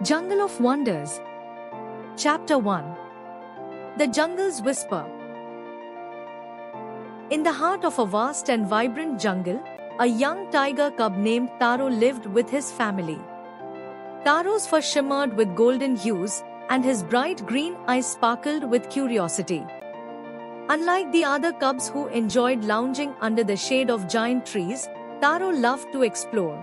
Jungle of Wonders. Chapter 1. The Jungle's Whisper. In the heart of a vast and vibrant jungle, a young tiger cub named Taro lived with his family. Taro's fur shimmered with golden hues, and his bright green eyes sparkled with curiosity. Unlike the other cubs who enjoyed lounging under the shade of giant trees, Taro loved to explore.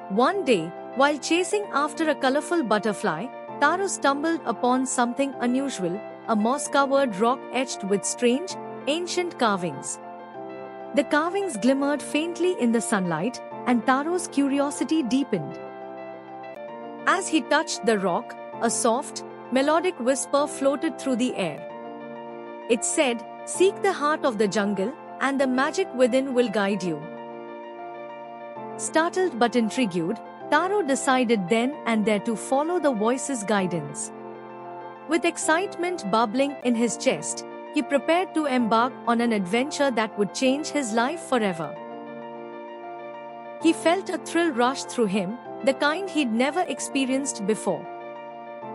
One day, while chasing after a colorful butterfly, Taro stumbled upon something unusual, a moss-covered rock etched with strange, ancient carvings. The carvings glimmered faintly in the sunlight, and Taro's curiosity deepened. As he touched the rock, a soft, melodic whisper floated through the air. It said, "Seek the heart of the jungle, and the magic within will guide you." Startled but intrigued, Taro decided then and there to follow the voice's guidance. With excitement bubbling in his chest, he prepared to embark on an adventure that would change his life forever. He felt a thrill rush through him, the kind he'd never experienced before.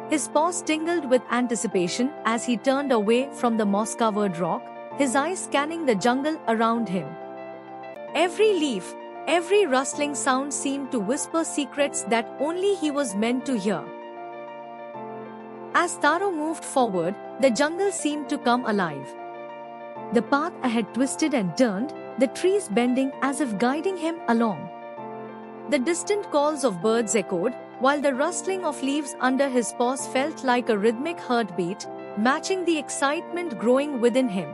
His paws tingled with anticipation as he turned away from the moss-covered rock, his eyes scanning the jungle around him. Every leaf, every rustling sound seemed to whisper secrets that only he was meant to hear. As Taro moved forward, the jungle seemed to come alive. The path ahead twisted and turned, the trees bending as if guiding him along. The distant calls of birds echoed, while the rustling of leaves under his paws felt like a rhythmic heartbeat, matching the excitement growing within him.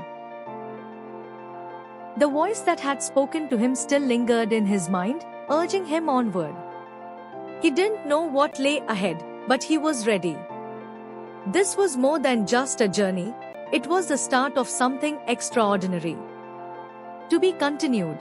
The voice that had spoken to him still lingered in his mind, urging him onward. He didn't know what lay ahead, but he was ready. This was more than just a journey, it was the start of something extraordinary. To be continued.